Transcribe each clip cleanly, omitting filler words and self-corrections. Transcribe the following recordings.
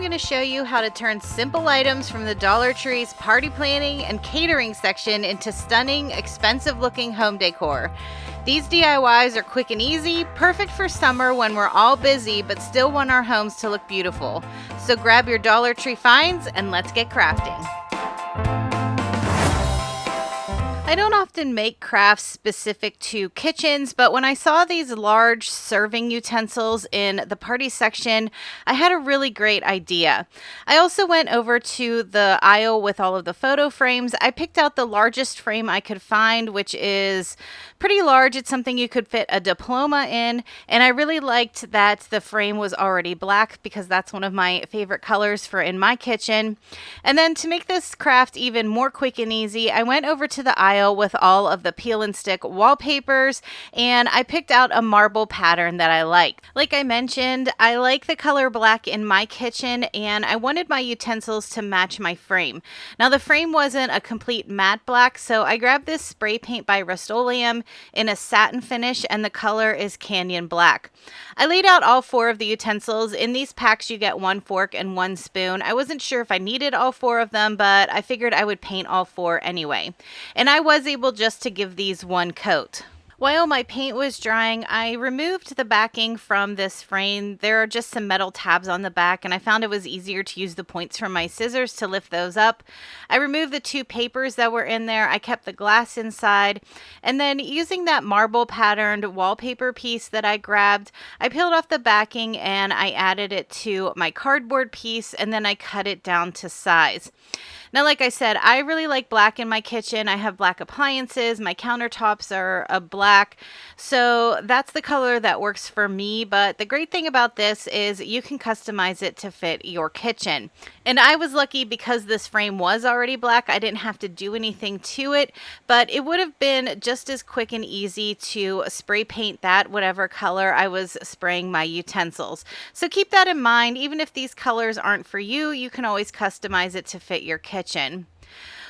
going to show you how to turn simple items from the Dollar Tree's party planning and catering section into stunning, expensive-looking home decor. These DIYs are quick and easy, perfect for summer when we're all busy but still want our homes to look beautiful. So grab your Dollar Tree finds and let's get crafting. I don't often make crafts specific to kitchens, but when I saw these large serving utensils in the party section, I had a really great idea. I also went over to the aisle with all of the photo frames. I picked out the largest frame I could find, which is pretty large. It's something you could fit a diploma in, and I really liked that the frame was already black because that's one of my favorite colors for in my kitchen. And then to make this craft even more quick and easy, I went over to the aisle with all of the peel and stick wallpapers, and I picked out a marble pattern that I liked. Like I mentioned, I like the color black in my kitchen, and I wanted my utensils to match my frame. Now the frame wasn't a complete matte black, so I grabbed this spray paint by Rust-Oleum in a satin finish, and the color is Canyon Black. I laid out all 4 of the utensils. In these packs you get 1 fork and 1 spoon. I wasn't sure if I needed all 4 of them, but I figured I would paint all 4 anyway. And I was able just to give these 1 coat. While my paint was drying, I removed the backing from this frame. There are just some metal tabs on the back, and I found it was easier to use the points from my scissors to lift those up. I removed the 2 papers that were in there. I kept the glass inside, and then using that marble patterned wallpaper piece that I grabbed, I peeled off the backing and I added it to my cardboard piece, and then I cut it down to size. Now, like I said, I really like black in my kitchen. I have black appliances. My countertops are a black. So that's the color that works for me. But the great thing about this is you can customize it to fit your kitchen. And I was lucky because this frame was already black. I didn't have to do anything to it, but it would have been just as quick and easy to spray paint that whatever color I was spraying my utensils. So keep that in mind. Even if these colors aren't for you, you can always customize it to fit your kitchen.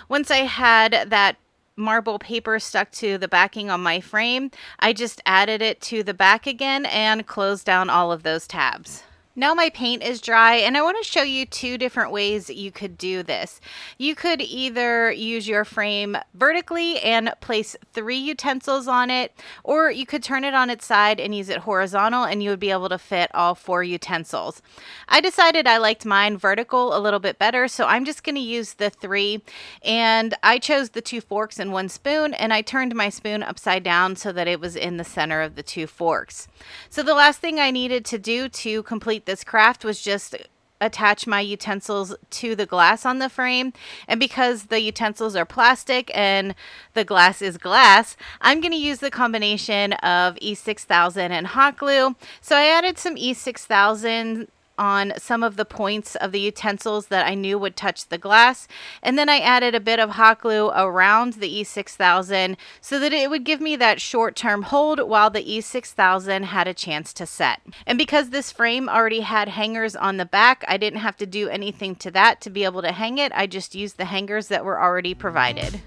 Once I had that marble paper stuck to the backing on my frame, I just added it to the back again and closed down all of those tabs. Now my paint is dry, and I want to show you 2 different ways you could do this. You could either use your frame vertically and place 3 utensils on it, or you could turn it on its side and use it horizontal, and you would be able to fit all 4 utensils. I decided I liked mine vertical a little bit better, so I'm just going to use the 3, and I chose the 2 forks and 1 spoon, and I turned my spoon upside down so that it was in the center of the 2 forks. So the last thing I needed to do to complete this craft was just attach my utensils to the glass on the frame. And because the utensils are plastic and the glass is glass, I'm going to use the combination of E6000 and hot glue. So I added some E6000 on some of the points of the utensils that I knew would touch the glass, and then I added a bit of hot glue around the E6000 so that it would give me that short-term hold while the E6000 had a chance to set. And because this frame already had hangers on the back, I didn't have to do anything to that to be able to hang it. I just used the hangers that were already provided.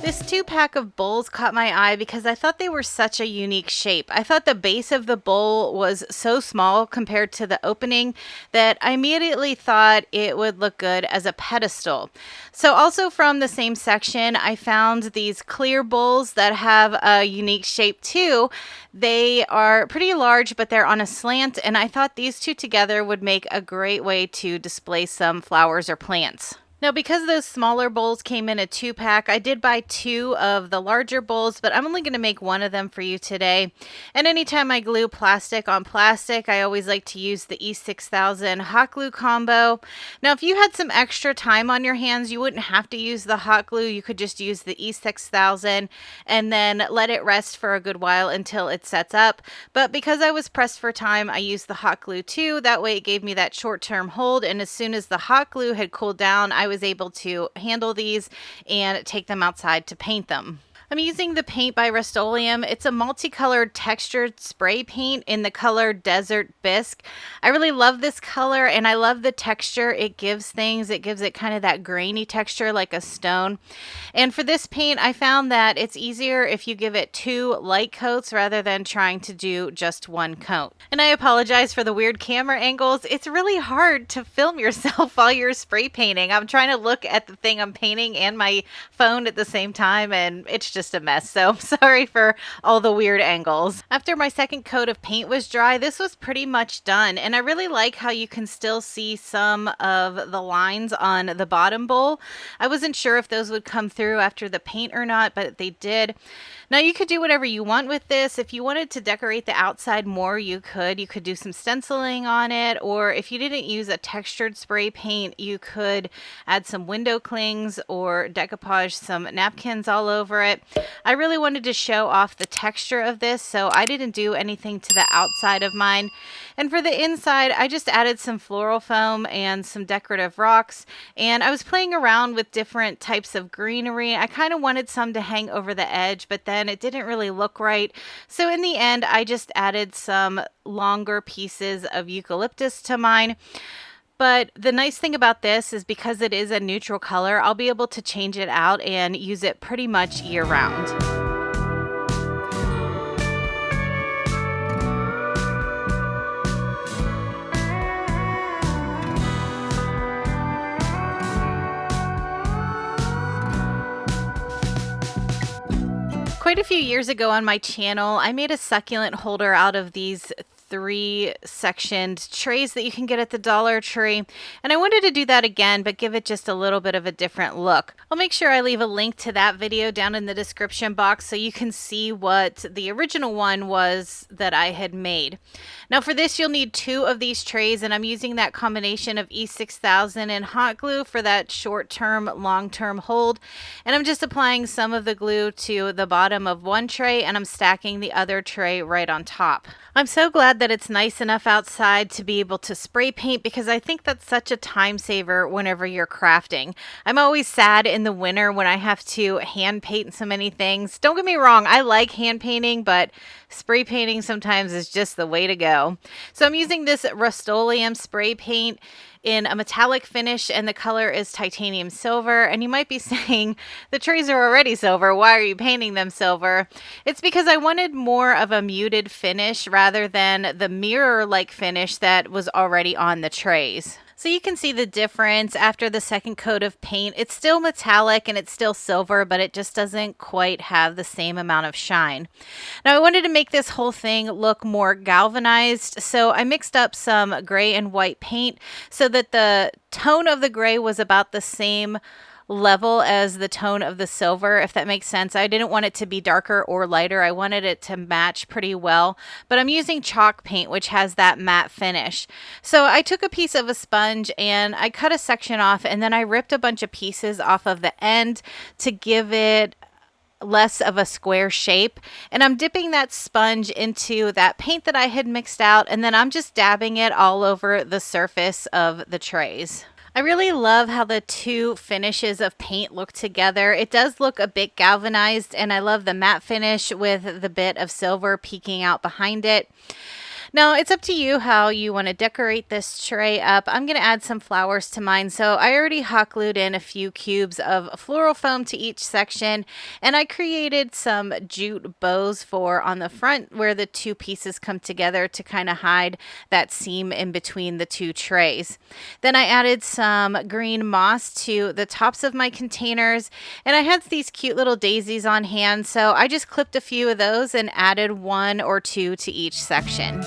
This 2-pack of bowls caught my eye because I thought they were such a unique shape. I thought the base of the bowl was so small compared to the opening that I immediately thought it would look good as a pedestal. So also from the same section, I found these clear bowls that have a unique shape too. They are pretty large, but they're on a slant, and I thought these 2 together would make a great way to display some flowers or plants. Now, because those smaller bowls came in a 2-pack, I did buy 2 of the larger bowls, but I'm only going to make 1 of them for you today. And anytime I glue plastic on plastic, I always like to use the E6000 hot glue combo. Now, if you had some extra time on your hands, you wouldn't have to use the hot glue. You could just use the E6000 and then let it rest for a good while until it sets up. But because I was pressed for time, I used the hot glue too. That way it gave me that short-term hold, and as soon as the hot glue had cooled down, I was able to handle these and take them outside to paint them. I'm using the paint by Rust-Oleum. It's a multicolored textured spray paint in the color Desert Bisque. I really love this color and I love the texture it gives things. It gives it kind of that grainy texture like a stone. And for this paint, I found that it's easier if you give it 2 light coats rather than trying to do just 1 coat. And I apologize for the weird camera angles. It's really hard to film yourself while you're spray painting. I'm trying to look at the thing I'm painting and my phone at the same time, and it's just a mess. So I'm sorry for all the weird angles. After my second coat of paint was dry, this was pretty much done. And I really like how you can still see some of the lines on the bottom bowl. I wasn't sure if those would come through after the paint or not, but they did. Now you could do whatever you want with this. If you wanted to decorate the outside more, you could. You could do some stenciling on it, or if you didn't use a textured spray paint, you could add some window clings or decoupage some napkins all over it. I really wanted to show off the texture of this, so I didn't do anything to the outside of mine. And for the inside, I just added some floral foam and some decorative rocks, and I was playing around with different types of greenery. I kind of wanted some to hang over the edge, but then it didn't really look right. So in the end, I just added some longer pieces of eucalyptus to mine. But the nice thing about this is because it is a neutral color, I'll be able to change it out and use it pretty much year round. Quite a few years ago on my channel, I made a succulent holder out of these 3-sectioned trays that you can get at the Dollar Tree, and I wanted to do that again but give it just a little bit of a different look. I'll make sure I leave a link to that video down in the description box so you can see what the original one was that I had made. Now for this, you'll need 2 of these trays, and I'm using that combination of E6000 and hot glue for that short-term, long-term hold. And I'm just applying some of the glue to the bottom of one tray, and I'm stacking the other tray right on top. I'm so glad that it's nice enough outside to be able to spray paint, because I think that's such a time saver whenever you're crafting. I'm always sad in the winter when I have to hand paint so many things. Don't get me wrong, I like hand painting, but spray painting sometimes is just the way to go. So I'm using this Rust-Oleum spray paint in a metallic finish, and the color is titanium silver. And you might be saying, the trays are already silver, why are you painting them silver? It's because I wanted more of a muted finish rather than the mirror-like finish that was already on the trays. So you can see the difference after the second coat of paint. It's still metallic and it's still silver, but it just doesn't quite have the same amount of shine. Now I wanted to make this whole thing look more galvanized, so I mixed up some gray and white paint so that the tone of the gray was about the same level as the tone of the silver, if that makes sense. I didn't want it to be darker or lighter. I wanted it to match pretty well, but I'm using chalk paint, which has that matte finish. So I took a piece of a sponge and I cut a section off, and then I ripped a bunch of pieces off of the end to give it less of a square shape. And I'm dipping that sponge into that paint that I had mixed out, and then I'm just dabbing it all over the surface of the trays. I really love how the 2 finishes of paint look together. It does look a bit galvanized, and I love the matte finish with the bit of silver peeking out behind it. Now, it's up to you how you want to decorate this tray up. I'm going to add some flowers to mine. So I already hot glued in a few cubes of floral foam to each section, and I created some jute bows for on the front where the 2 pieces come together to kind of hide that seam in between the 2 trays. Then I added some green moss to the tops of my containers, and I had these cute little daisies on hand, so I just clipped a few of those and added 1 or 2 to each section.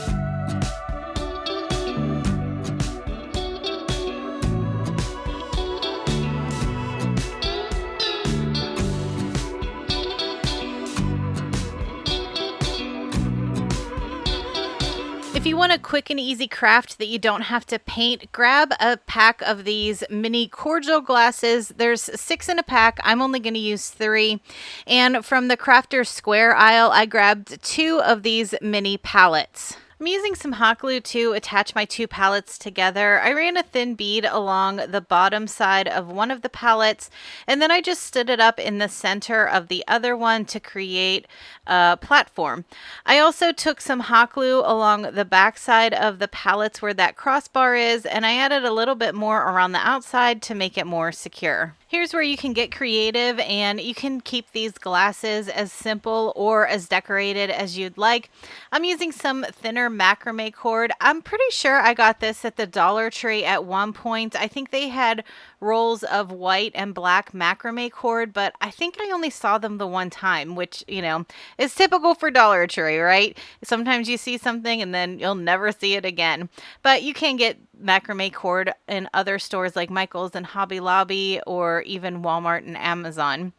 If you want a quick and easy craft that you don't have to paint, grab a pack of these mini cordial glasses. There's 6 in a pack. I'm only going to use 3. And from the Crafter's Square aisle, I grabbed 2 of these mini palettes. I'm I'm using some hot glue to attach my two palettes together. I ran a thin bead along the bottom side of one of the palettes, and then I just stood it up in the center of the other one to create a platform. I also took some hot glue along the back side of the palettes where that crossbar is, and I added a little bit more around the outside to make it more secure. Here's where you can get creative, and you can keep these glasses as simple or as decorated as you'd like. I'm using some thinner macrame cord. I'm pretty sure I got this at the Dollar Tree at one point. I think they had rolls of white and black macrame cord, but I think I only saw them the one time, which, is typical for Dollar Tree, right? Sometimes you see something and then you'll never see it again. But you can get macrame cord in other stores like Michael's and Hobby Lobby, or even Walmart and Amazon.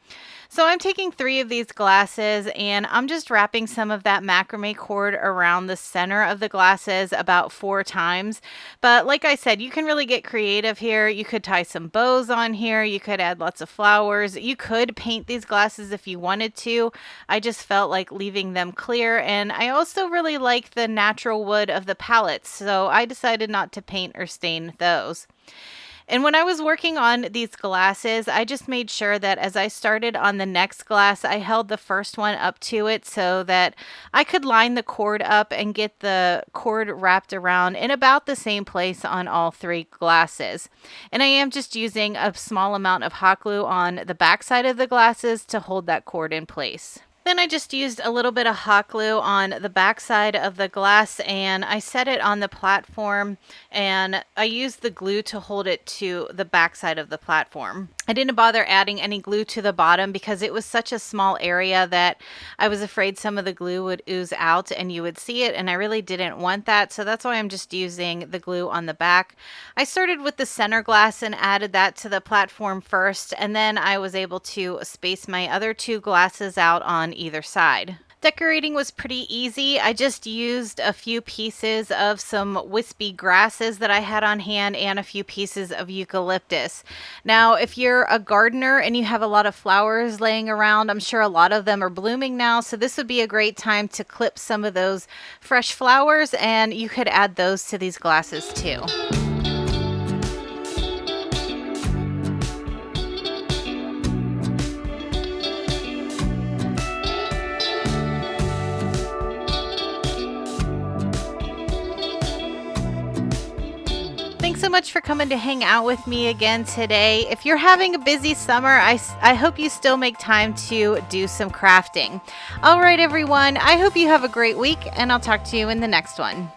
So I'm taking 3 of these glasses and I'm just wrapping some of that macrame cord around the center of the glasses about 4 times. But like I said, you can really get creative here. You could tie some bows on here. You could add lots of flowers. You could paint these glasses if you wanted to. I just felt like leaving them clear, and I also really like the natural wood of the palettes, so I decided not to paint or stain those. And when I was working on these glasses, I just made sure that as I started on the next glass, I held the first one up to it so that I could line the cord up and get the cord wrapped around in about the same place on all 3 glasses. And I am just using a small amount of hot glue on the back side of the glasses to hold that cord in place. Then I just used a little bit of hot glue on the back side of the glass, and I set it on the platform, and I used the glue to hold it to the back side of the platform. I didn't bother adding any glue to the bottom because it was such a small area that I was afraid some of the glue would ooze out and you would see it, and I really didn't want that, so that's why I'm just using the glue on the back. I started with the center glass and added that to the platform first, and then I was able to space my other 2 glasses out on either side. Decorating was pretty easy. I just used a few pieces of some wispy grasses that I had on hand and a few pieces of eucalyptus. Now, if you're a gardener and you have a lot of flowers laying around, I'm sure a lot of them are blooming now, so this would be a great time to clip some of those fresh flowers, and you could add those to these glasses too. Thanks so much for coming to hang out with me again today. If you're having a busy summer, I hope you still make time to do some crafting. All right, everyone, I hope you have a great week, and I'll talk to you in the next one.